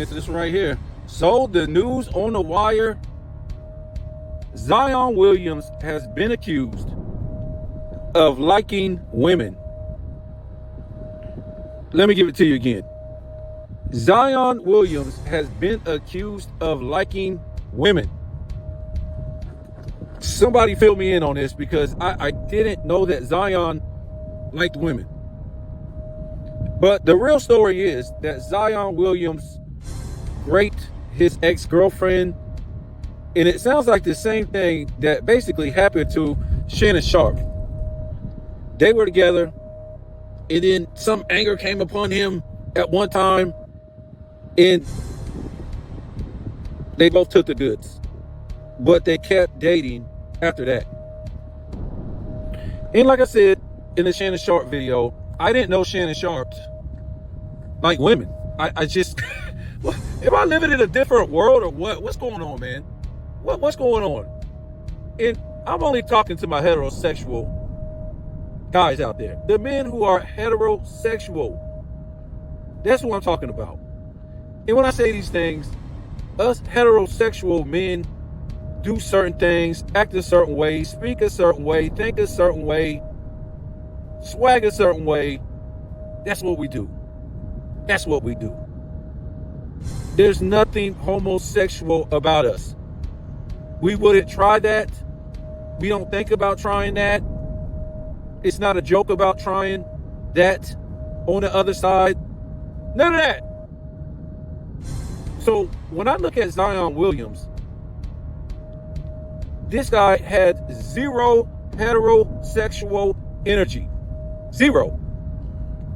into this one right here. So the news on the wire, Zion Williams has been accused of liking women. Let me give it to you again. Zion Williams has been accused of liking women. Somebody fill me in on this, because I didn't know that Zion liked women. But the real story is that Zion Williams raped his ex-girlfriend, and it sounds like the same thing that basically happened to Shannon Sharpe. They were together, and then some anger came upon him at one time, and they both took the goods, but they kept dating after that. And like I said in the Shannon Sharpe video, I didn't know Shannon Sharpe like women. I just, am I living in a different world or what? What's going on, man? What's going on? And I'm only talking to my heterosexual guys out there. The men who are heterosexual. That's what I'm talking about. And when I say these things, us heterosexual men do certain things, act a certain way, speak a certain way, think a certain way, swag a certain way. That's what we do. That's what we do. There's nothing homosexual about us. We wouldn't try that. We don't think about trying that. It's not a joke about trying that on the other side. None of that. So when I look at Zion Williams, this guy had zero heterosexual energy. Zero.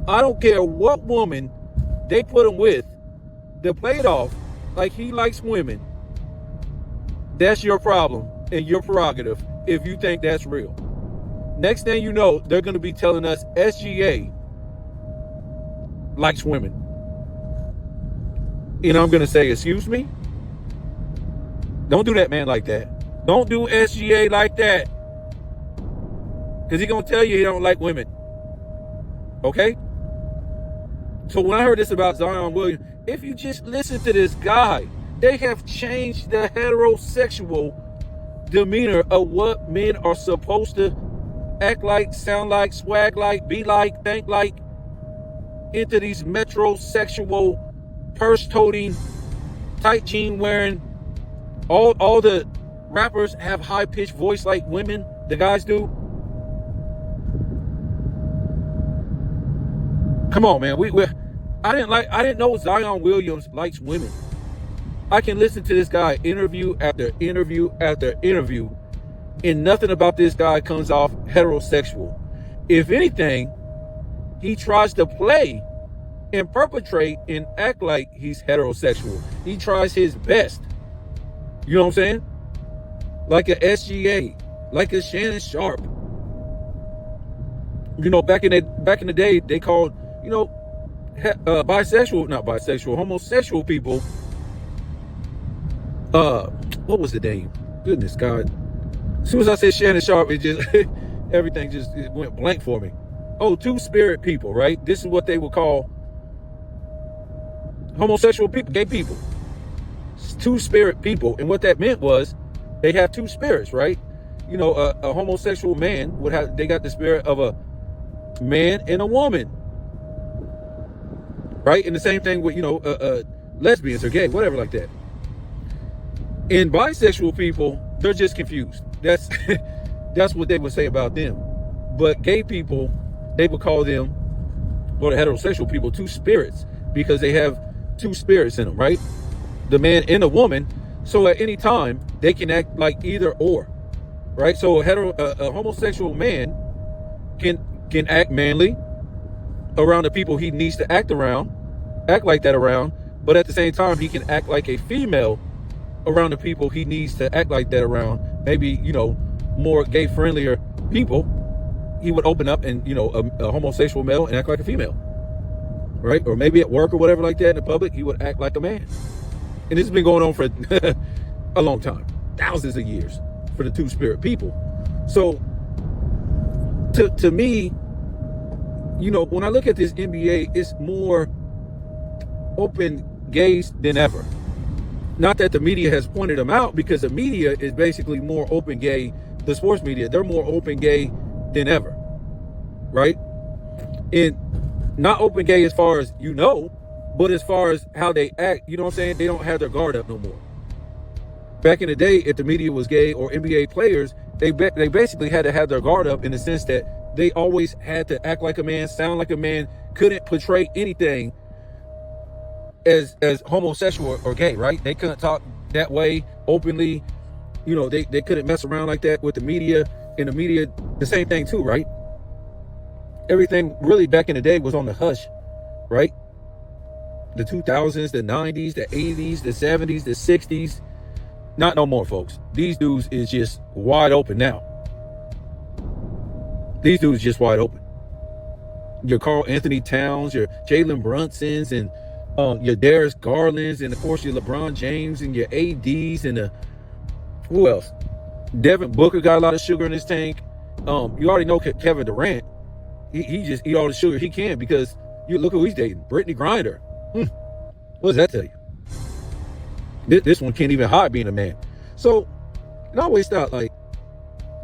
I don't care what woman they put him with to play it off like he likes women. That's your problem and your prerogative if you think that's real. Next thing you know, they're going to be telling us SGA likes women. And I'm going to say, excuse me? Don't do that man like that. Don't do SGA like that. Because he's going to tell you he don't like women. Okay? So when I heard this about Zion Williams, if you just listen to this guy, they have changed the heterosexual demeanor of what men are supposed to act like, sound like, swag like, be like, think like, into these metrosexual, purse-toting, tight jean wearing. All the rappers have high-pitched voice like women, the guys do. Come on, man. I didn't know Zion Williams likes women. I can listen to this guy interview after interview after interview, and nothing about this guy comes off heterosexual. If anything, he tries to play and perpetrate and act like he's heterosexual. He tries his best. You know what I'm saying? Like a SGA, like a Shannon Sharpe. You know, back in the day, they called, you know, homosexual people. What was the name? Goodness God. As soon as I said Shannon Sharpe, it just everything just went blank for me. Oh, two-spirit people, right? This is what they would call homosexual people, gay people. Two-spirit people. And what that meant was they have two spirits, right? You know, a homosexual man they got the spirit of a man and a woman. Right? And the same thing with, you know, lesbians or gay, whatever like that. And bisexual people, they're just confused. That's what they would say about them. But gay people, they would call them, or the heterosexual people, two spirits, because they have two spirits in them, right? The man and the woman. So at any time, they can act like either or, right? So a homosexual man can act manly around the people he needs to act like that around, but at the same time, he can act like a female around the people he needs to act like that around. Maybe, you know, more gay friendlier people, he would open up and, you know, a homosexual male and act like a female, right? Or maybe at work or whatever like that in the public, he would act like a man. And this has been going on for a long time, thousands of years, for the two-spirit people. So to me, you know, when I look at this NBA, it's more open gays than ever. Not that the media has pointed them out, because the media is basically more open gay. The sports media, they're more open gay than ever, right? And not open gay as far as but as far as how they act, you know what I'm saying? They don't have their guard up no more. Back in the day, if the media was gay or NBA players, they basically had to have their guard up, in the sense that they always had to act like a man, sound like a man, couldn't portray anything as homosexual or gay, right? They couldn't talk that way openly. They couldn't mess around like that with the media. And the media, the same thing too, right? Everything really back in the day was on the hush, right? The 2000s, the 90s, the 80s, the 70s, the 60s. Not no more, folks. These dudes is just wide open now. These dudes just wide open. Your Karl Anthony Towns, your Jalen Brunsons, and your Darius Garlands, and of course your LeBron James, and your ADs, and who else? Devin Booker got a lot of sugar in his tank. You already know Kevin Durant. He just eat all the sugar he can, because you look who he's dating, Brittany Griner. What does that tell you? This one can't even hide being a man. So, and I always thought, like,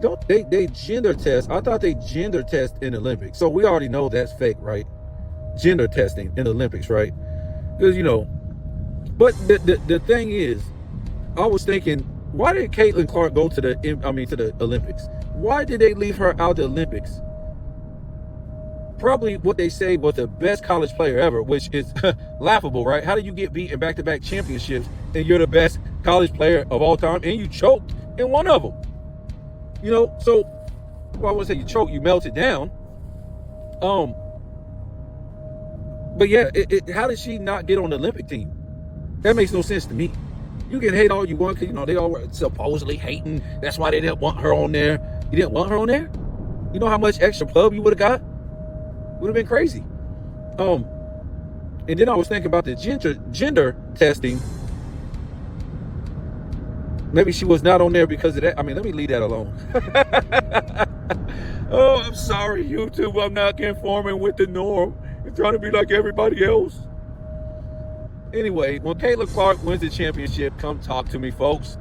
don't they gender test? I thought they gender test in the Olympics. So we already know that's fake, right? Gender testing in the Olympics, right? Because but the thing is, I was thinking, why did Caitlin Clark go to the Olympics? Why did they leave her out the Olympics? Probably what they say was the best college player ever, which is laughable, right? How do you get beat in back-to-back championships and you're the best college player of all time and you choked in one of them? So, well, I wouldn't say you choked, you melted down. But yeah, how did she not get on the Olympic team? That makes no sense to me. You can hate all you want, because, they all were supposedly hating. That's why they didn't want her on there. You didn't want her on there? You know how much extra pub you would have got? Would have been crazy. And then I was thinking about the gender testing. Maybe she was not on there because of that. I mean, let me leave that alone. Oh, I'm sorry, YouTube. I'm not conforming with the norm. I'm trying to be like everybody else. Anyway, when Caitlin Clark wins the championship, come talk to me, folks.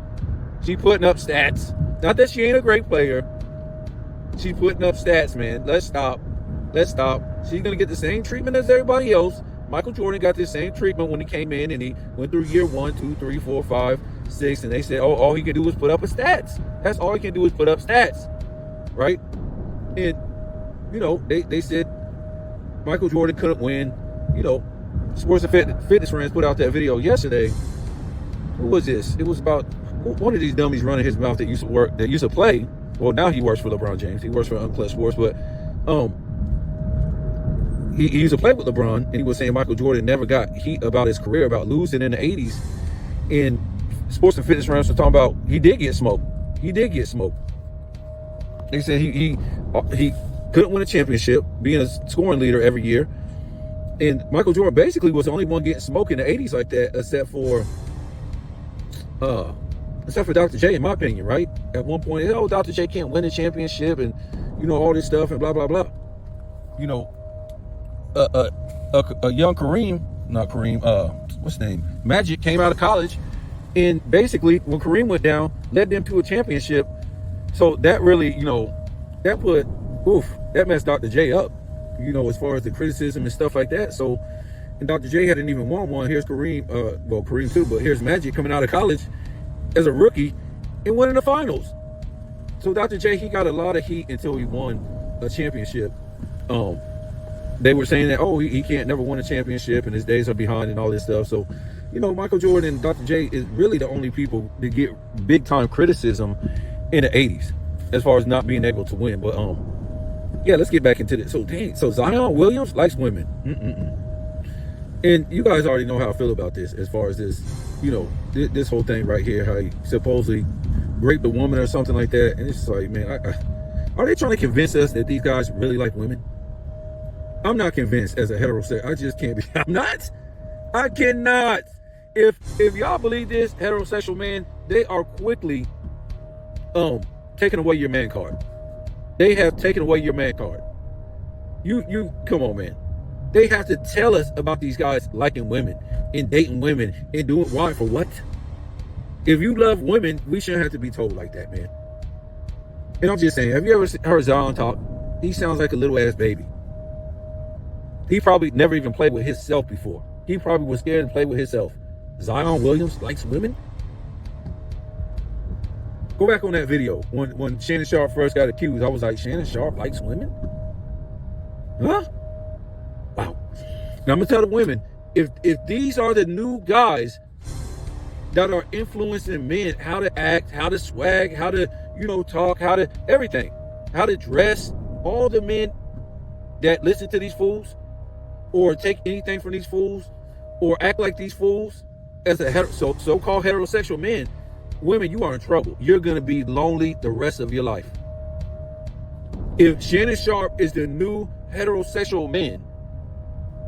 She putting up stats. Not that she ain't a great player. She putting up stats, man. Let's stop. She's going to get the same treatment as everybody else. Michael Jordan got the same treatment when he came in, and he went through year 1, 2, 3, 4, 5, 6, and they said, oh, all he can do is put up stats. That's all he can do is put up stats, right? And, they said Michael Jordan couldn't win. Sports and Fitness Friends put out that video yesterday. Who was this? It was about one of these dummies running his mouth that used to play. Well, now he works for LeBron James. He works for Unclutch Sports, but he used to play with LeBron, and he was saying Michael Jordan never got heat about his career, about losing in the 80s. And Sports and Fitness Friends were talking about he did get smoked. They said he couldn't win a championship, being a scoring leader every year. And Michael Jordan basically was the only one getting smoked in the 80s like that, except for Dr. J, in my opinion, right? At one point, Dr. J can't win a championship, and all this stuff and blah blah blah. A young what's his name? Magic came out of college, and basically when Kareem went down, led them to a championship. So that really, that messed Dr. J up. As far as the criticism and stuff like that. So, and Dr. J hadn't even won one. Here's Kareem, Kareem too, but here's Magic coming out of college as a rookie and winning the finals. So Dr. J, he got a lot of heat until he won a championship. They were saying that, he can't never win a championship and his days are behind and all this stuff. So, Michael Jordan and Dr. J is really the only people that get big time criticism in the 80s as far as not being able to win. But, yeah, let's get back into this. So Zion Williams likes women. And you guys already know how I feel about this as far as this, this whole thing right here, how he supposedly raped a woman or something like that. And it's just like, man, are they trying to convince us that these guys really like women? I'm not convinced as a heterosexual. I just can't be. I'm not. I cannot. If y'all believe this, heterosexual men, they are quickly taking away your man card. They have taken away your man card. You come on, man. They have to tell us about these guys liking women and dating women and doing why for what? If you love women, we shouldn't have to be told like that, man. And I'm just saying, have you ever heard Zion talk? He sounds like a little ass baby. He probably never even played with himself before. He probably was scared to play with himself. Zion Williams likes women? Go back on that video. When Shannon Sharpe first got accused, I was like, Shannon Sharpe likes women? Huh? Wow. Now I'm gonna tell the women, if these are the new guys that are influencing men, how to act, how to swag, how to, talk, how to everything, how to dress, all the men that listen to these fools or take anything from these fools or act like these fools as a so-called heterosexual men, women, you are in trouble. You're going to be lonely the rest of your life. If Shannon Sharpe is the new heterosexual man,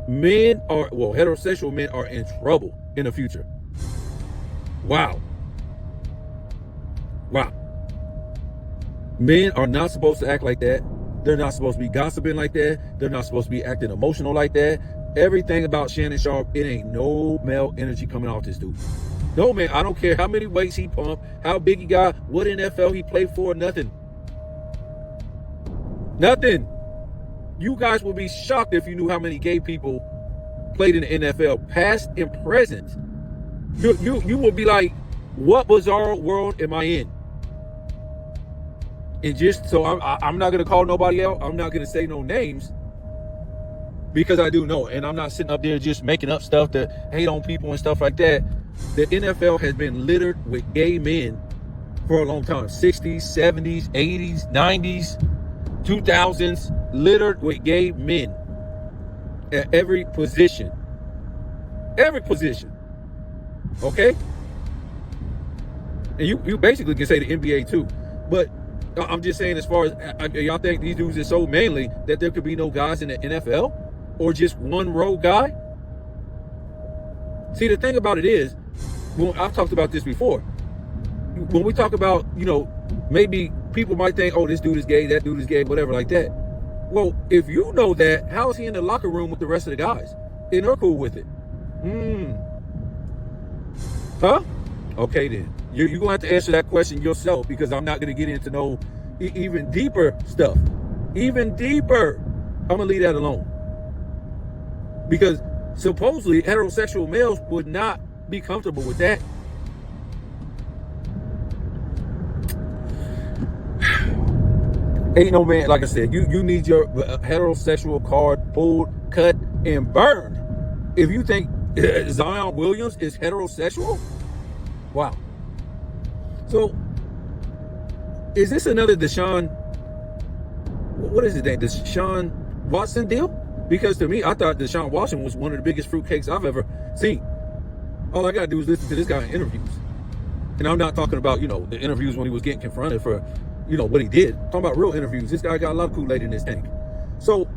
heterosexual men are in trouble in the future. Wow. Men are not supposed to act like that. They're not supposed to be gossiping like that. They're not supposed to be acting emotional like that. Everything about Shannon Sharpe, it ain't no male energy coming off this dude. No, man, I don't care how many weights he pumped, how big he got, what NFL he played for, nothing. Nothing. You guys would be shocked if you knew how many gay people played in the NFL, past and present. You would be like, what bizarre world am I in? And just so I'm not gonna call nobody out. I'm not gonna say no names because I do know, and I'm not sitting up there just making up stuff to hate on people and stuff like that. The NFL has been littered with gay men for a long time. 60s, 70s, 80s, 90s, 2000s, littered with gay men at every position. Every position. Okay? And you basically can say the NBA too. But I'm just saying, as far as y'all think these dudes are so manly that there could be no guys in the NFL or just one road guy? See, the thing about it is, I've talked about this before. When we talk about, maybe people might think, oh, this dude is gay, that dude is gay, whatever like that. Well, if you know that, how is he in the locker room with the rest of the guys? And they're cool with it. Huh? Okay, then. You're going to have to answer that question yourself because I'm not going to get into no even deeper stuff. Even deeper. I'm going to leave that alone. Because supposedly heterosexual males would not be comfortable with that. Ain't no man, like I said, you need your heterosexual card pulled, cut, and burned. If you think Zion Williams is heterosexual, wow. So, is this another Deshaun, what is his name, Deshaun Watson deal? Because to me, I thought Deshaun Watson was one of the biggest fruitcakes I've ever seen. All I got to do is listen to this guy in interviews. And I'm not talking about, the interviews when he was getting confronted for, what he did. I'm talking about real interviews. This guy got a lot of Kool-Aid in his tank. So,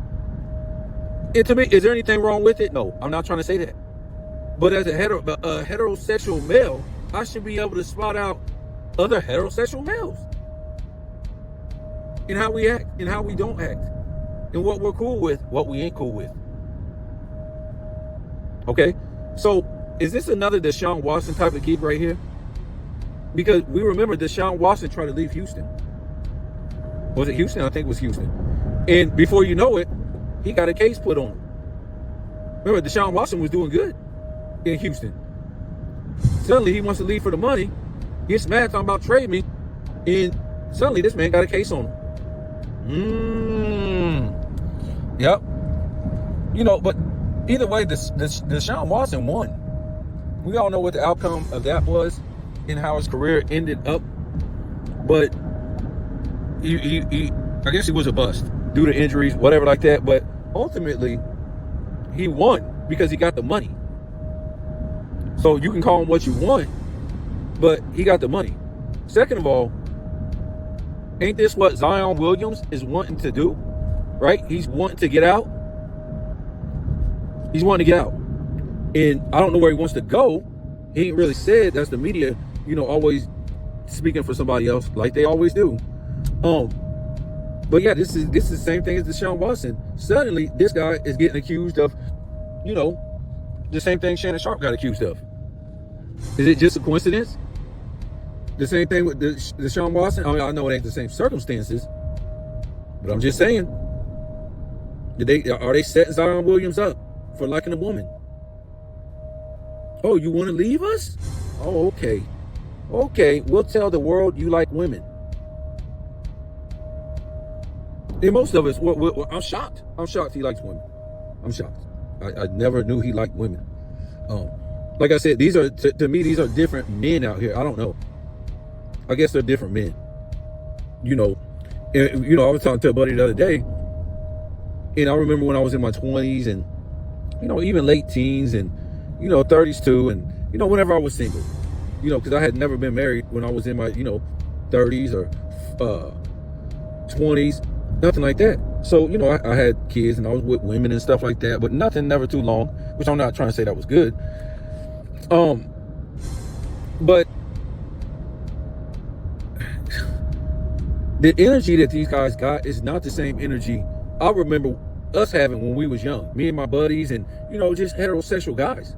and to me, is there anything wrong with it? No, I'm not trying to say that. But as a heterosexual male, I should be able to spot out other heterosexual males in how we act and how we don't act and what we're cool with, what we ain't cool with. Okay, so is this another Deshaun Watson type of gig right here? Because we remember Deshaun Watson tried to leave Houston. Was it Houston? I think it was Houston. And before you know it, he got a case put on him. Remember, Deshaun Watson was doing good in Houston. Suddenly he wants to leave for the money, gets mad talking about trade me, and suddenly this man got a case on him. Yep. But either way, Deshaun Watson won. We all know what the outcome of that was and how his career ended up. But he I guess he was a bust due to injuries, whatever like that. But ultimately, he won because he got the money. So you can call him what you want, but he got the money. Second of all, ain't this what Zion Williams is wanting to do? Right? He's wanting to get out. He's wanting to get out. And I don't know where he wants to go. He ain't really said. That's the media, always speaking for somebody else like they always do. But yeah, this is the same thing as Deshaun Watson. Suddenly, this guy is getting accused of, you know, the same thing Shannon Sharp got accused of. Is it just a coincidence? The same thing with Deshaun Watson. I mean, I know it ain't the same circumstances, but I'm just saying. Are they setting Zion Williams up for liking a woman? Oh, you want to leave us? Oh, okay. Okay, we'll tell the world you like women. And most of us, I'm shocked. I'm shocked he likes women. I'm shocked. I never knew he liked women. Like I said, these are, to me, these are different men out here. I don't know. I guess they're different men. You know, I was talking to a buddy the other day, and I remember when I was in my 20s and, even late teens and, 30s too. And, whenever I was single, because I had never been married when I was in my, 30s or 20s, nothing like that. So, I had kids and I was with women and stuff like that, but nothing never too long, which I'm not trying to say that was good. But the energy that these guys got is not the same energy I remember us having when we was young. Me and my buddies and, just heterosexual guys.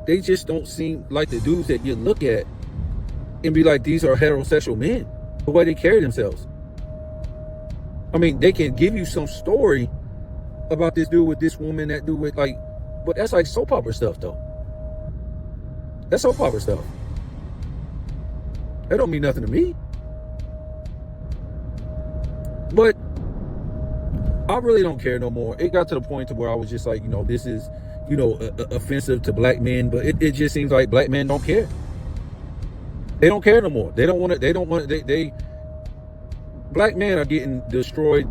They just don't seem like the dudes that you look at and be like, these are heterosexual men, the way they carry themselves. I mean, they can give you some story about this dude with this woman, that dude with but that's like soap opera stuff though. That's soap opera stuff. That don't mean nothing to me. But I really don't care no more. It got to the point to where I was just like, this is, offensive to black men, but it just seems like black men don't care. They don't care no more. They don't want to, black men are getting destroyed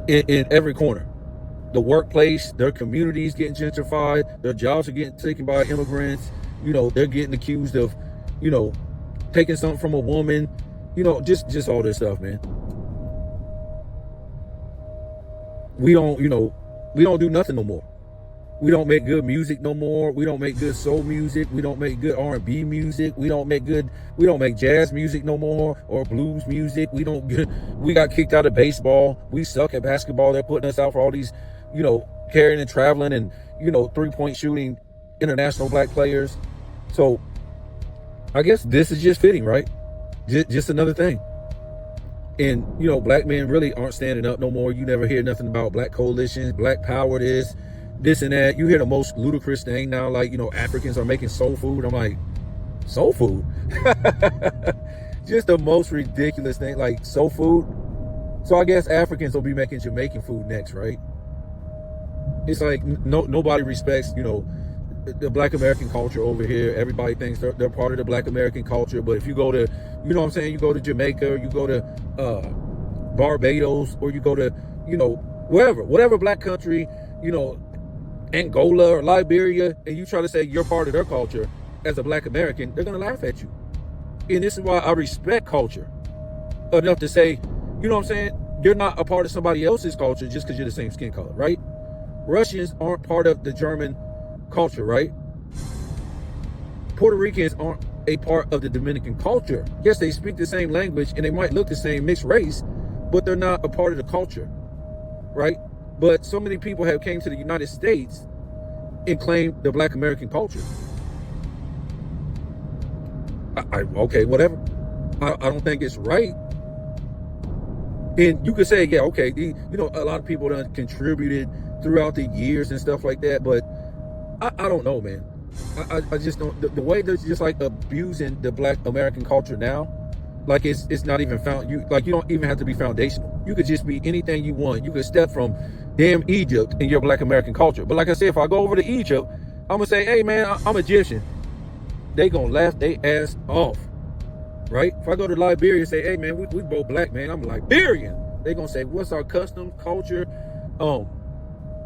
in every corner. The workplace, their communities getting gentrified, their jobs are getting taken by immigrants, they're getting accused of, taking something from a woman, just all this stuff, man. We don't do nothing no more. We don't make good music no more. We don't make good soul music. We don't make good R&B music. We don't make jazz music no more, or blues music. We got kicked out of baseball. We suck at basketball. They're putting us out for all these, carrying and traveling and, 3-point shooting international black players. So I guess this is just fitting, right? Just another thing. And, black men really aren't standing up no more. You never hear nothing about black coalitions, black power, this and that. You hear the most ludicrous thing now, like, Africans are making soul food. I'm like, soul food? Just the most ridiculous thing, like soul food. So I guess Africans will be making Jamaican food next, right? It's like nobody respects, the black American culture over here. Everybody thinks they're part of the black American culture. But if you go to, you go to Jamaica, or you go to Barbados, or you go to, whatever black country, Angola or Liberia, and you try to say you're part of their culture as a black American, they're going to laugh at you. And this is why I respect culture enough to say, you're not a part of somebody else's culture just because you're the same skin color, right? Russians aren't part of the German culture, right? Puerto Ricans aren't a part of the Dominican culture. Yes, they speak the same language and they might look the same, mixed race, but they're not a part of the culture, right? But so many people have came to the United States and claimed the black American culture. Okay, whatever. I don't think it's right. And you could say, yeah, okay, a lot of people done contributed throughout the years and stuff like that, but I don't know, man. I just don't, the way they're just like abusing the black American culture now, like it's not even you don't even have to be foundational. You could just be anything you want. You could step from damn Egypt in your black American culture. But like I said, if I go over to Egypt, I'm gonna say, hey man, I'm Egyptian. They gonna laugh their ass off, right? If I go to Liberia and say, hey man, we both black, man, I'm Liberian. They gonna say, what's our customs, culture,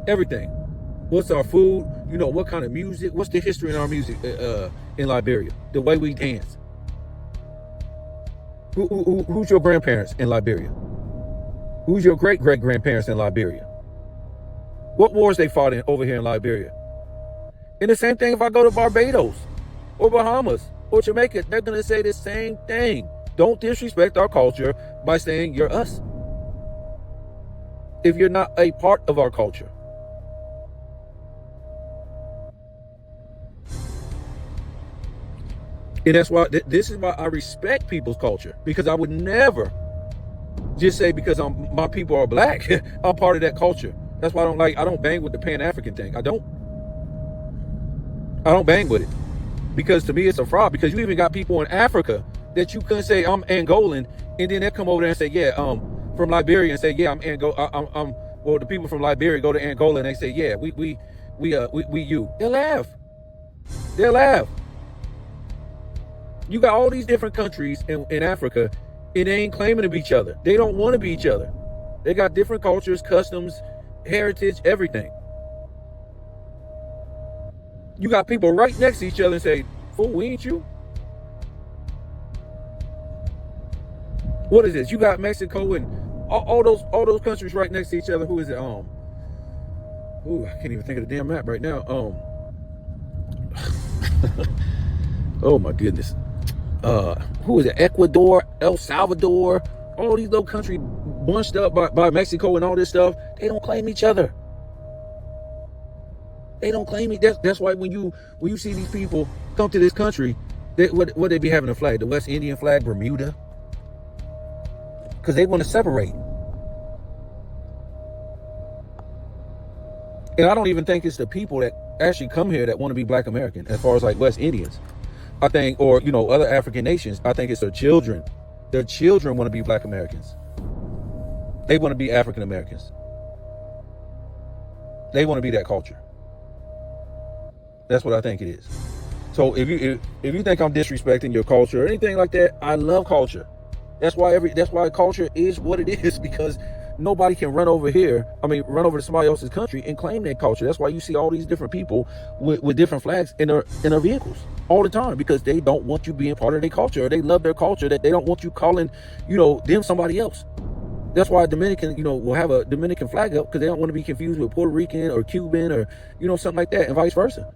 everything. What's our food? What kind of music? What's the history in our music in Liberia? The way we dance. Who's your grandparents in Liberia? Who's your great-great-grandparents in Liberia? What wars they fought in over here in Liberia? And the same thing if I go to Barbados or Bahamas or Jamaica, they're going to say the same thing. Don't disrespect our culture by saying you're us if you're not a part of our culture. And that's why this is why I respect people's culture, because I would never just say because my people are black, I'm part of that culture. That's why I don't bang with the Pan-African thing. I don't bang with it, because to me it's a fraud. Because you even got people in Africa that you couldn't say I'm Angolan, and then they come over there and say, yeah, from Liberia, and say, yeah, I'm well, the people from Liberia go to Angola and they say, yeah, we you. They'll laugh. They'll laugh. You got all these different countries in Africa, and they ain't claiming to be each other. They don't want to be each other. They got different cultures, customs, heritage, everything. You got people right next to each other and say, fool, we ain't you. What is this? You got Mexico and all those countries right next to each other. Who is it? Ooh, I can't even think of the damn map right now. Oh my goodness. Who is it? Ecuador, El Salvador, all these little countries bunched up by Mexico and all this stuff. They don't claim each other. They don't claim it. That's why when you see these people come to this country, what they be having a flag? The West Indian flag, Bermuda, because they want to separate. And I don't even think it's the people that actually come here that want to be Black American, as far as like West Indians. I think, or other African nations. I think it's their children. Their children want to be Black Americans. They want to be African Americans. They want to be that culture. That's what I think it is. So if you think I'm disrespecting your culture or anything like that, I love culture. That's why culture is what it is, because nobody can run over to somebody else's country and claim their culture. That's why you see all these different people with different flags in their vehicles all the time, because they don't want you being part of their culture, or they love their culture, that they don't want you calling, them somebody else. That's why a Dominican, will have a Dominican flag up, because they don't want to be confused with Puerto Rican or Cuban or, something like that, and vice versa.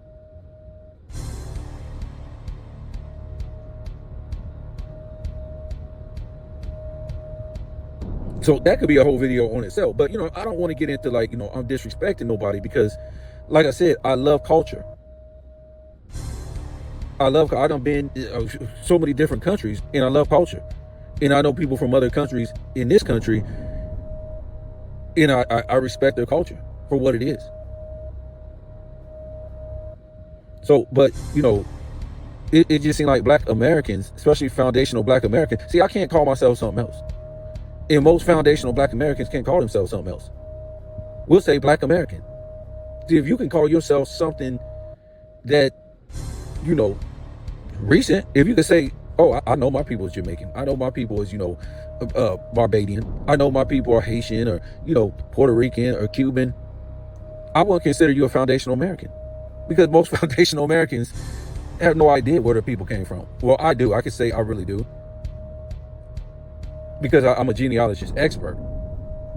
So that could be a whole video on itself. But, I don't want to get into I'm disrespecting nobody, because like I said, I love culture. I done been so many different countries, and I love culture. And I know people from other countries in this country, and I respect their culture for what it is. So, but, it just seems like Black Americans, especially foundational Black Americans. See, I can't call myself something else. And most foundational Black Americans can't call themselves something else. We'll say Black American. See, if you can call yourself something that, recent, if you could say, oh, I know my people is Jamaican. I know my people is, Barbadian. I know my people are Haitian, or, Puerto Rican or Cuban. I wouldn't consider you a foundational American, because most foundational Americans have no idea where their people came from. Well, I do. I can say I really do, because I'm a genealogist expert.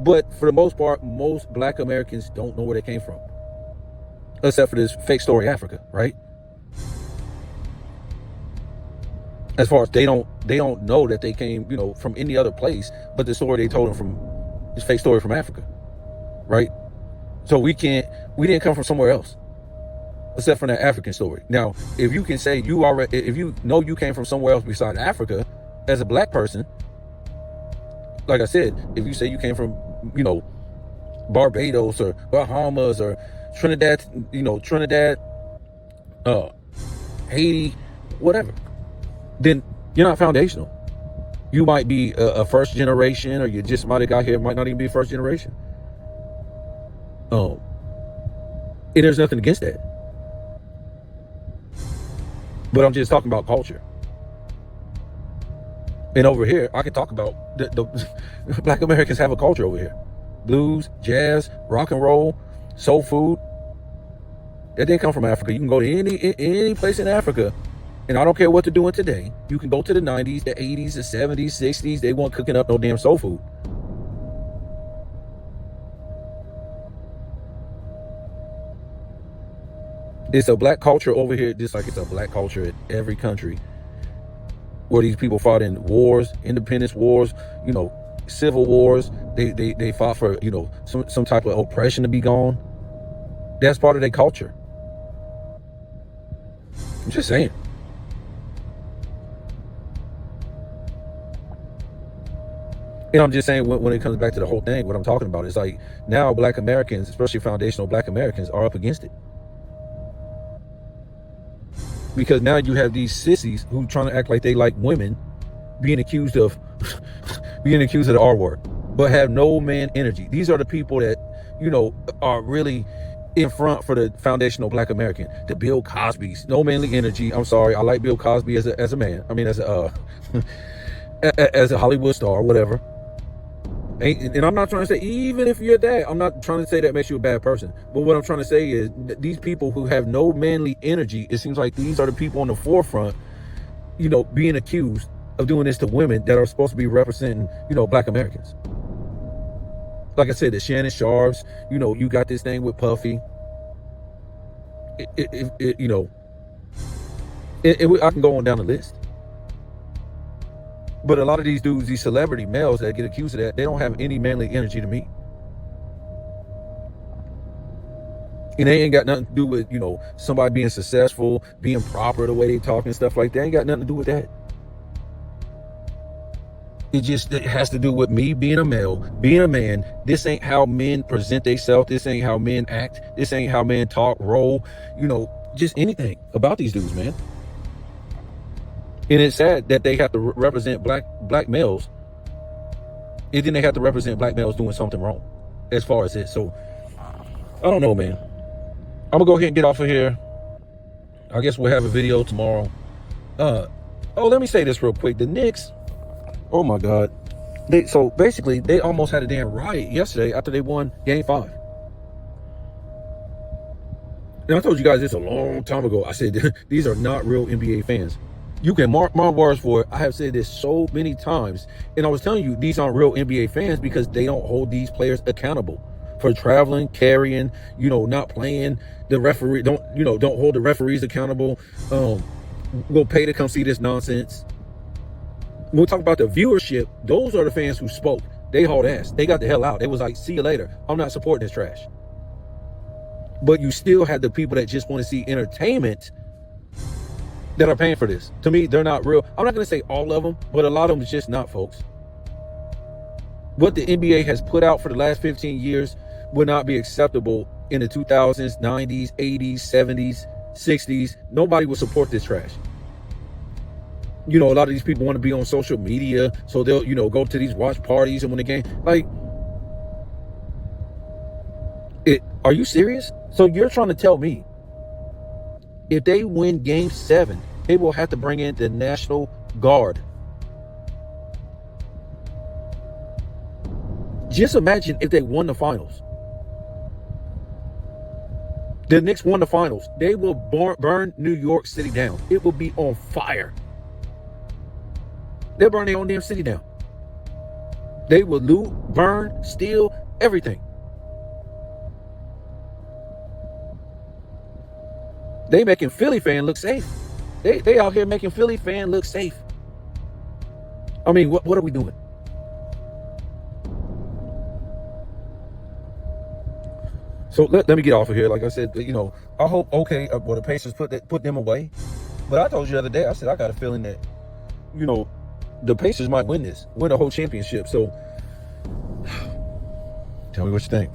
But for the most part, most Black Americans don't know where they came from, except for this fake story Africa, right? As far as they don't know that they came, from any other place, but the story they told them from this fake story from Africa, right? So we didn't come from somewhere else, except for that African story. Now, if you can say if you know you came from somewhere else besides Africa as a Black person, like I said, if you say you came from, Barbados or Bahamas or Trinidad, Haiti, whatever, then you're not foundational. You might be a first generation, or you just might have got here, might not even be first generation. And there's nothing against that. But I'm just talking about culture. And over here, I can talk about the Black Americans have a culture over here. Blues, jazz, rock and roll, soul food. That didn't come from Africa. You can go to any place in Africa, and I don't care what they're doing today. You can go to the 90s, the 80s, the 70s, 60s. They weren't cooking up no damn soul food. It's a Black culture over here, just like it's a Black culture in every country where these people fought in wars, independence wars, you know, civil wars. They fought for, you know, some type of oppression to be gone. That's part of their culture. I'm just saying. And I'm just saying, when it comes back to the whole thing, what I'm talking about is like, now Black Americans, especially foundational Black Americans, are up against it. Because now you have these sissies who trying to act like they like women, being accused of the R word, but have no man energy. These are the people that, you know, are really in front for the foundational Black American. The Bill Cosby's, no manly energy. I'm sorry, I like Bill Cosby as a man. I mean, as a as a Hollywood star or whatever. And I'm not trying to say, even if you're that, I'm not trying to say that makes you a bad person. But what I'm trying to say is these people who have no manly energy, it seems like these are the people on the forefront, you know, being accused of doing this to women that are supposed to be representing, you know, Black Americans. Like I said, the Shannon Sharps, you know, you got this thing with Puffy. You know, I can go on down the list. But a lot of these dudes, these celebrity males that get accused of that, they don't have any manly energy to me. And they ain't got nothing to do with, you know, somebody being successful, being proper, the way they talk and stuff like that. Ain't got nothing to do with that. It has to do with me being a male, being a man. This ain't how men present themselves. This ain't how men act. This ain't how men talk, roll, you know, just anything about these dudes, man. And it's sad that they have to represent black males, and then they have to represent black males doing something wrong as far as this. So I don't know, man. I'm gonna go ahead and get off of here. I guess we'll have a video tomorrow. Let me say this real quick. The Knicks, oh my God. So basically they almost had a damn riot yesterday after they won Game 5. And I told you guys this a long time ago. I said these are not real NBA fans. You can mark my words for it. I have said this so many times. And I was telling you, these aren't real NBA fans because they don't hold these players accountable for traveling, carrying, you know, not playing. The referee, don't hold the referees accountable. We'll pay to come see this nonsense. When we talk about the viewership, those are the fans who spoke. They hauled ass. They got the hell out. They was like, see you later. I'm not supporting this trash. But you still have the people that just want to see entertainment that are paying for this. To me, they're not real. I'm not going to say all of them, but a lot of them is just not, folks. What the NBA has put out for the last 15 years would not be acceptable in the 2000s, 90s, 80s, 70s, 60s. Nobody would support this trash. You know, a lot of these people want to be on social media, so they'll, you know, go to these watch parties and win the game. Like, are you serious? So you're trying to tell me if they win Game 7, they will have to bring in the National Guard. Just imagine if they won the finals. The Knicks won the finals. They will burn New York City down. It will be on fire. They'll burn their own damn city down. They will loot, burn, steal, everything. They making Philly fan look safe. They out here making Philly fan look safe. I mean, what are we doing? So let me get off of here. Like I said, you know, I hope, the Pacers put them away. But I told you the other day, I said, I got a feeling that, you know, the Pacers might win the whole championship. So tell me what you think.